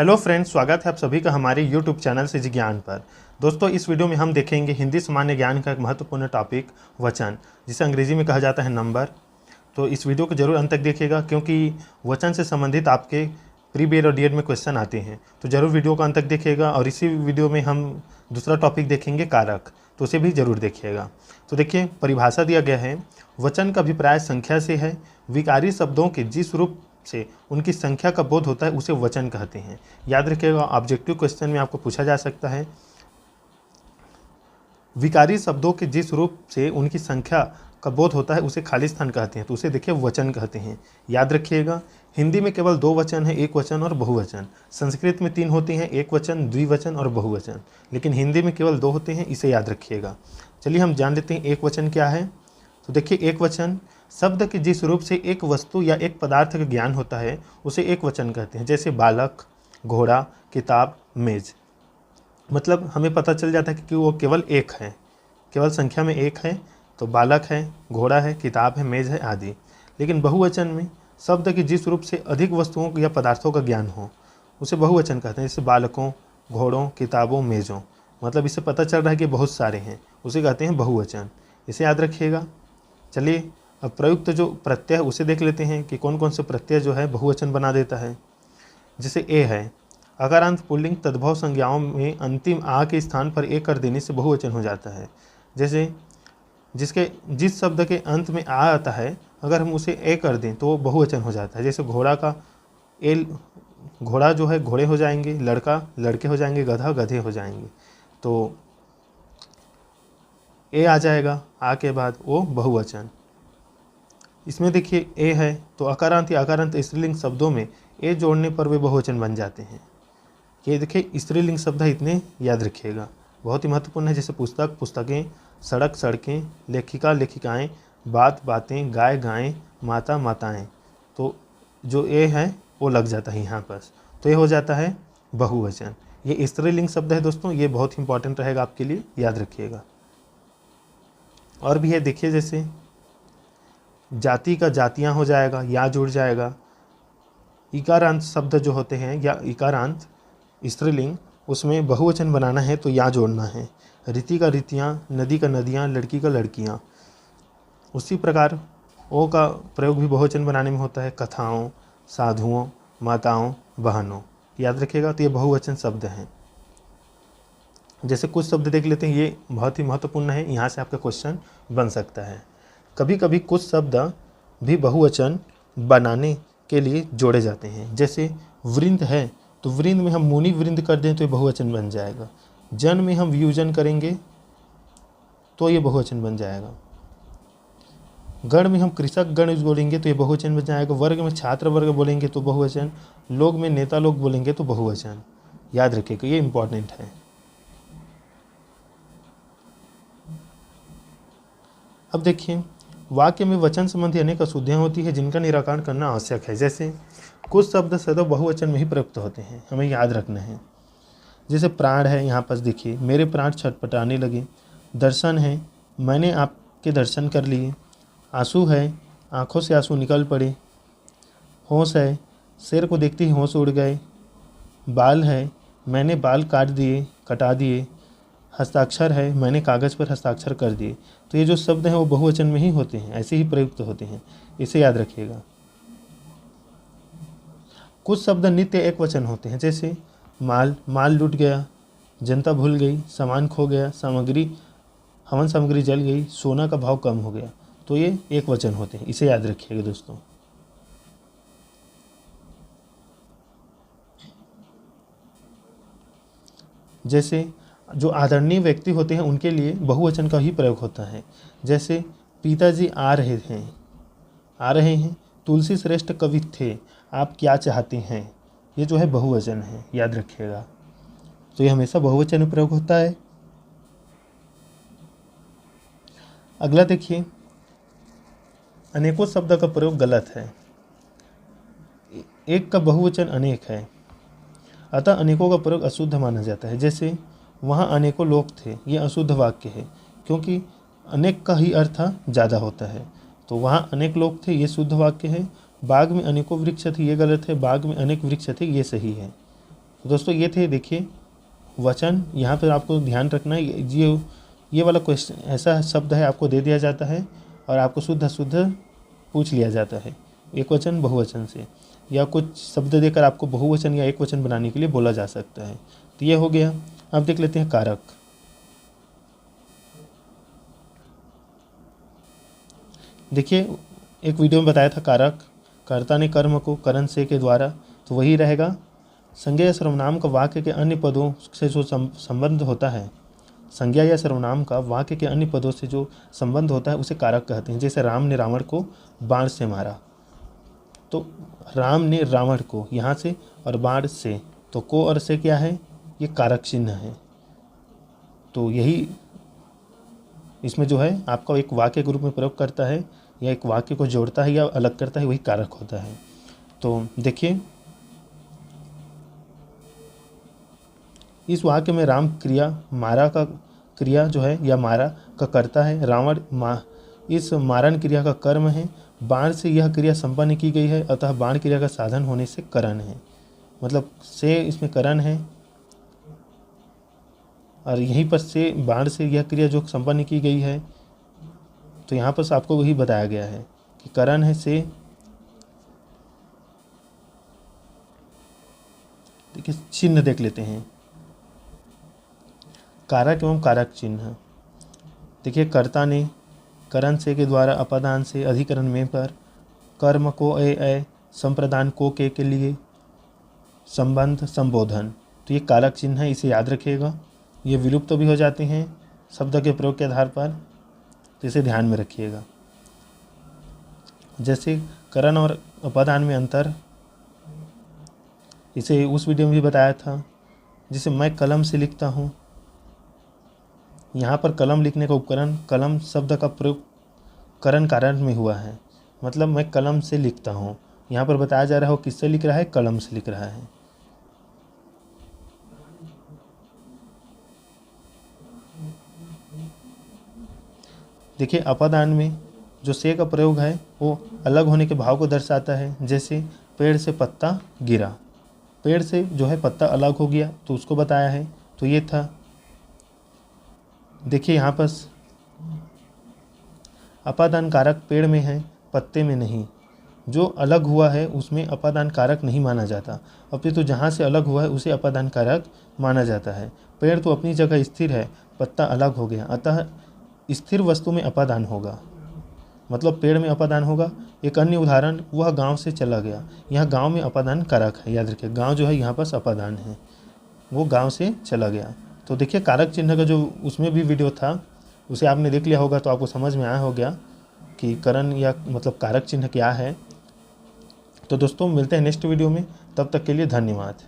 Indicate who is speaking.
Speaker 1: Hello friends, स्वागत है आप सभी का हमारे यूट्यूब चैनल से ज्ञान पर। दोस्तों, इस वीडियो में हम देखेंगे हिंदी सामान्य ज्ञान का एक महत्वपूर्ण टॉपिक वचन, जिसे अंग्रेजी में कहा जाता है नंबर। तो इस वीडियो को जरूर अंत तक देखिएगा, क्योंकि वचन से संबंधित आपके प्री बीएड और डीएड में क्वेश्चन आते हैं। तो जरूर वीडियो को अंत तक देखिएगा। और इसी वीडियो में हम दूसरा टॉपिक देखेंगे कारक, तो उसे भी जरूर देखिएगा। तो देखिए, परिभाषा दिया गया है, वचन का अभिप्राय संख्या से है। विकारी शब्दों के जिस रूप से उनकी संख्या का बोध होता है उसे वचन कहते हैं। याद रखिएगा, ऑब्जेक्टिव क्वेश्चन में आपको पूछा जा सकता है। विकारी शब्दों के जिस रूप से उनकी संख्या का बोध होता है उसे खाली स्थान कहते हैं, तो उसे देखिए वचन कहते हैं। याद रखिएगा, हिंदी में केवल दो वचन है, एक वचन और बहुवचन। संस्कृत में तीन होते हैं, एक वचन, द्विवचन और बहुवचन, लेकिन हिंदी में केवल दो होते हैं, इसे याद रखिएगा। चलिए हम जान लेते हैं एक वचन क्या है। तो देखिए, एक वचन शब्द के जिस रूप से एक वस्तु या एक पदार्थ का ज्ञान होता है उसे एक वचन कहते हैं। जैसे बालक, घोड़ा, किताब, मेज। मतलब हमें पता चल जाता है कि वो केवल एक है, केवल संख्या में एक है। तो बालक है, घोड़ा है, किताब है, मेज है आदि। लेकिन बहुवचन में शब्द के जिस रूप से अधिक वस्तुओं या पदार्थों का ज्ञान हो उसे बहुवचन कहते हैं। जैसे बालकों, घोड़ों, किताबों, मेजों। मतलब इससे पता चल रहा है कि बहुत सारे हैं, उसे कहते हैं बहुवचन। इसे याद रखिएगा। चलिए अब प्रयुक्त जो प्रत्यय है उसे देख लेते हैं कि कौन कौन से प्रत्यय जो है बहुवचन बना देता है। जैसे ए है, अकारांत पुल्लिंग तद्भव संज्ञाओं में अंतिम आ के स्थान पर ए कर देने से बहुवचन हो जाता है। जैसे जिस शब्द के अंत में आ आता है, अगर हम उसे ए कर दें तो वो बहुवचन हो जाता है। जैसे घोड़ा का ए, घोड़ा जो है घोड़े हो जाएंगे, लड़का लड़के हो जाएंगे, गधा गधे हो जाएंगे। तो ए आ जाएगा आ के बाद, वो बहुवचन। इसमें देखिए ए है, तो अकारांत या अकारांत स्त्रीलिंग शब्दों में ए जोड़ने पर वे बहुवचन बन जाते हैं। ये देखिए स्त्रीलिंग शब्द है, इतने याद रखिएगा, बहुत ही महत्वपूर्ण है। जैसे पुस्तक, पुस्तकें, सड़क, सड़कें, लेखिका, लेखिकाएं, बात, बातें, गाय, गायें, माता, माताएं। तो जो ए है वो लग जाता है यहाँ पर, तो ये हो जाता है बहुवचन। ये स्त्रीलिंग शब्द है दोस्तों, ये बहुत इंपॉर्टेंट रहेगा आपके लिए, याद रखिएगा। और भी है, देखिए जैसे जाति का जातियाँ हो जाएगा, या जुड़ जाएगा। इकारांत शब्द जो होते हैं या इकारांत स्त्रीलिंग, उसमें बहुवचन बनाना है तो या जोड़ना है। रीति का रीतियाँ, नदी का नदियाँ, लड़की का लड़कियाँ। उसी प्रकार ओ का प्रयोग भी बहुवचन बनाने में होता है। कथाओं, साधुओं, माताओं, बहनों। याद रखिएगा, तो ये बहुवचन शब्द हैं। जैसे कुछ शब्द देख लेते हैं, ये बहुत ही महत्वपूर्ण है, यहाँ से आपका क्वेश्चन बन सकता है। कभी कभी कुछ शब्द भी बहुवचन बनाने के लिए जोड़े जाते हैं। जैसे वृंद है, तो वृंद में हम मुनि वृंद कर दें तो ये बहुवचन बन जाएगा। जन में हम व्यूजन करेंगे तो ये बहुवचन बन जाएगा। गण में हम कृषक गण बोलेंगे तो ये बहुवचन बन जाएगा। वर्ग में छात्र वर्ग बोलेंगे तो बहुवचन। लोग में नेता लोग बोलेंगे तो बहुवचन। याद रखिएगा, ये इंपॉर्टेंट है। अब देखिए, वाक्य में वचन संबंधी अनेक अशुद्धियाँ होती है जिनका निराकरण करना आवश्यक है। जैसे कुछ शब्द सदैव बहुवचन में ही प्रयुक्त होते हैं, हमें याद रखना है। जैसे प्राण है, यहाँ पर देखिए, मेरे प्राण छटपटाने लगे। दर्शन है, मैंने आपके दर्शन कर लिए। आंसू है, आँखों से आंसू निकल पड़े। होश है, शेर को देखते ही होश उड़ गए। बाल है, मैंने बाल काट दिए, कटा दिए। हस्ताक्षर है, मैंने कागज़ पर हस्ताक्षर कर दिए। तो ये जो शब्द हैं वो बहुवचन में ही होते हैं, ऐसे ही प्रयुक्त होते हैं, इसे याद रखिएगा। कुछ शब्द नित्य एक वचन होते हैं। जैसे माल, माल लूट गया। जनता भूल गई, सामान खो गया। सामग्री, हवन सामग्री जल गई। सोना का भाव कम हो गया। तो ये एक वचन होते हैं, इसे याद रखिएगा दोस्तों। जैसे जो आदरणीय व्यक्ति होते हैं उनके लिए बहुवचन का ही प्रयोग होता है। जैसे पिताजी आ रहे हैं। तुलसी श्रेष्ठ कवि थे, आप क्या चाहते हैं। ये जो है बहुवचन है, याद रखिएगा। तो ये हमेशा बहुवचन में प्रयोग होता है। अगला देखिए, अनेकों शब्द का प्रयोग गलत है। एक का बहुवचन अनेक है, अतः अनेकों का प्रयोग अशुद्ध माना जाता है। जैसे वहाँ अनेकों लोग थे, ये अशुद्ध वाक्य है, क्योंकि अनेक का ही अर्थ ज़्यादा होता है। तो वहाँ अनेक लोग थे, ये शुद्ध वाक्य है। बाग में अनेकों वृक्ष थे, ये गलत है। बाग में अनेक वृक्ष थे, ये सही है। तो दोस्तों ये थे देखिए वचन। यहाँ पर आपको ध्यान रखना है, ये वाला क्वेश्चन ऐसा शब्द है आपको दे दिया जाता है और आपको शुद्ध अशुद्ध पूछ लिया जाता है एक वचन बहुवचन से, या कुछ शब्द देकर आपको बहुवचन या एक वचन बनाने के लिए बोला जा सकता है। तो ये हो गया। अब देख लेते हैं कारक। देखिए एक वीडियो में बताया था कारक, कर्ता ने कर्म को करण से के द्वारा, तो वही रहेगा। संज्ञा या सर्वनाम का वाक्य के अन्य पदों से जो संबंध होता है, संज्ञा या सर्वनाम का वाक्य के अन्य पदों से जो संबंध होता है उसे कारक कहते हैं। जैसे राम ने रावण को बाण से मारा, तो राम ने रावण को यहाँ से और बाण से, तो को और से क्या है, ये कारक चिन्ह है। तो यही इसमें जो है आपका एक वाक्य के रूप में प्रयोग करता है या एक वाक्य को जोड़ता है या अलग करता है, वही कारक होता है। तो देखिए इस वाक्य में राम क्रिया मारा का क्रिया जो है या मारा का कर्ता है, रावण इस मारन क्रिया का कर्म है, बाण से यह क्रिया संपन्न की गई है, अतः बाण क्रिया का साधन होने से करण है। मतलब से इसमें करण है और यहीं पर से बाण से यह क्रिया जो संपन्न की गई है, तो यहाँ पर आपको वही बताया गया है कि करण है से। देखिए चिन्ह देख लेते हैं, कारक एवं कारक चिन्ह। देखिए कर्ता ने करण से के द्वारा अपादान से अधिकरण में पर कर्म को ए संप्रदान को के लिए संबंध संबोधन, तो ये कारक चिन्ह है, इसे याद रखिएगा। ये विलुप्त तो भी हो जाते हैं शब्द के प्रयोग के आधार पर, तो इसे ध्यान में रखिएगा। जैसे करण और अपादान में अंतर, इसे उस वीडियो में भी बताया था। जैसे मैं कलम से लिखता हूँ, यहाँ पर कलम लिखने का उपकरण कलम शब्द का प्रयोग करण कारण में हुआ है, मतलब मैं कलम से लिखता हूँ। यहाँ पर बताया जा रहा है वो किससे लिख रहा है, कलम से लिख रहा है। देखिए अपादान में जो से का प्रयोग है वो अलग होने के भाव को दर्शाता है। जैसे पेड़ से पत्ता गिरा, पेड़ से जो है पत्ता अलग हो गया, तो उसको बताया है। तो ये था। देखिए यहाँ पर अपादान कारक पेड़ में है, पत्ते में नहीं। जो अलग हुआ है उसमें अपादान कारक नहीं माना जाता, अपितु जहाँ से अलग हुआ है उसे अपादान कारक माना जाता है। पेड़ तो अपनी जगह स्थिर है, पत्ता अलग हो गया, अतः स्थिर वस्तु में अपादान होगा, मतलब पेड़ में अपादान होगा। एक अन्य उदाहरण, वह गांव से चला गया, यहाँ गांव में अपादान कारक है, याद रखिए गांव जो है यहाँ पर अपादान है, वो गांव से चला गया। तो देखिए कारक चिन्ह का जो उसमें भी वीडियो था उसे आपने देख लिया होगा, तो आपको समझ में आया हो गया कि करण या मतलब कारक चिन्ह क्या है। तो दोस्तों मिलते हैं नेक्स्ट वीडियो में, तब तक के लिए धन्यवाद।